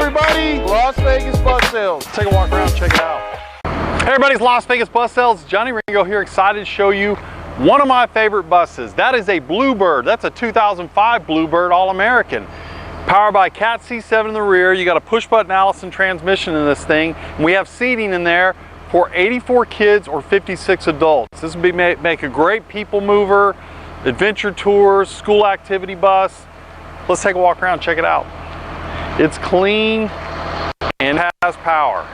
everybody, Las Vegas Bus Sales. Take a walk around, check it out. Hey everybody, it's Las Vegas Bus Sales. Johnny Ringo here, excited to show you one of my favorite buses. That is a Bluebird. That's a 2005 Bluebird All-American. Powered by Cat C7 in the rear. You got a push button Allison transmission in this thing. And we have seating in there for 84 kids or 56 adults. This would make a great people mover, adventure tours, school activity bus. Let's take a walk around, check it out. It's clean and has power.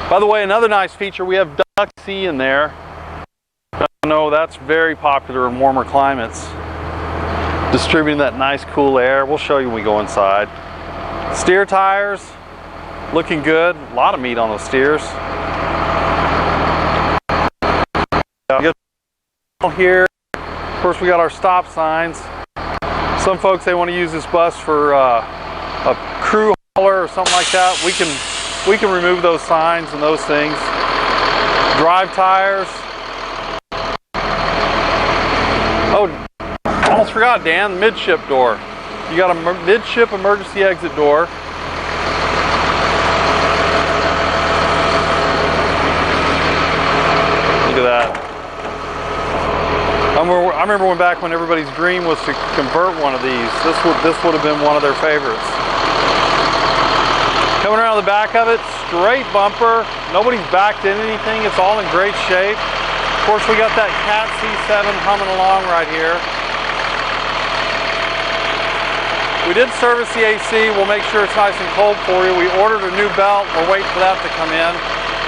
By the way, another nice feature, we have duct C in there. I know that's very popular in warmer climates. Distributing that nice cool air. We'll show you when we go inside. Steer tires, looking good. A lot of meat on those steers. Here, of course, we got our stop signs. Some folks, they want to use this bus for a crew hauler or something like that. We can remove those signs and those things. Drive tires. Oh, almost forgot, Dan, the midship door. You got a midship emergency exit door. Look at that. I remember back when everybody's dream was to convert one of these. This would have been one of their favorites. Coming around the back of it, straight bumper. Nobody's backed in anything. It's all in great shape. Of course, we got that Cat C7 humming along right here. We did service the AC. We'll make sure it's nice and cold for you. We ordered a new belt. We're waiting for that to come in.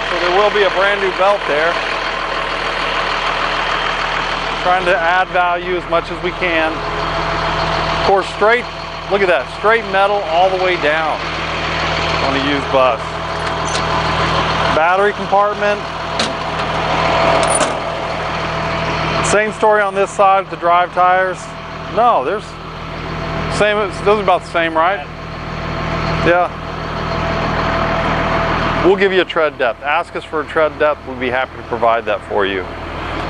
So there will be a brand new belt there. Trying to add value as much as we can. Of course, straight, look at that, straight metal all the way down on a used bus. Battery compartment. Same story on this side with the drive tires. No, there's same, those are about the same, right? Yeah. We'll give you a tread depth. Ask us for a tread depth, we'll be happy to provide that for you.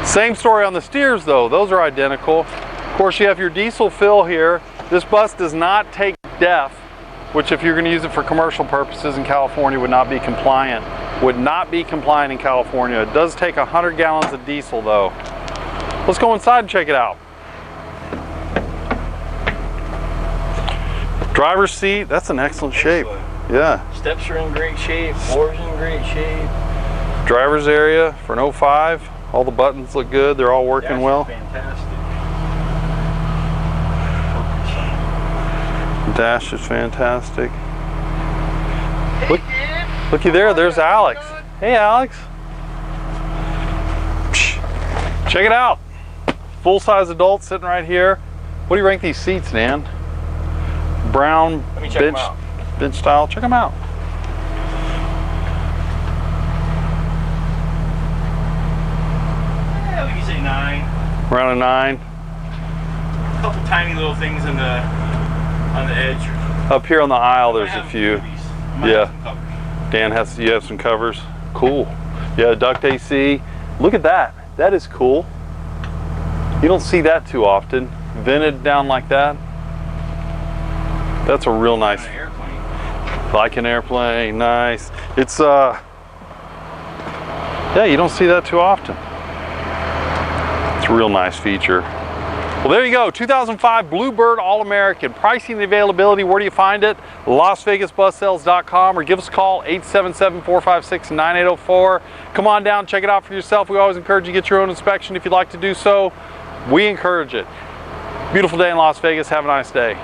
Same story on the steers though, those are identical. Of course, you have your diesel fill here. This bus does not take DEF, which if you're going to use it for commercial purposes in California would not be compliant. Would not be compliant in California. It does take 100 gallons of diesel though. Let's go inside and check it out. Driver's seat, that's an excellent shape. Yeah. Steps are in great shape, floor's in great shape. Driver's area for an 05. All the buttons look good. They're all working well. Fantastic. Dash is fantastic. Hey, Looky there. There's Alex. Hey, Alex. Check it out. Full-size adult sitting right here. What do you rank these seats, Dan? Brown bench style. Check them out. Say 9. Around a 9. A couple tiny little things on the edge. Up here on the aisle, there's a few. Yeah. Dan you have some covers. Cool. Yeah, duct AC. Look at that. That is cool. You don't see that too often. Vented down like that. That's a real nice. Like an airplane. Nice. It's yeah, you don't see that too often. It's a real nice feature. Well, there you go, 2005 Bluebird All-American. Pricing and availability, where do you find it? LasVegasBusSales.com, or give us a call, 877-456-9804. Come on down, check it out for yourself. We always encourage you to get your own inspection if you'd like to do so. We encourage it. Beautiful day in Las Vegas. Have a nice day.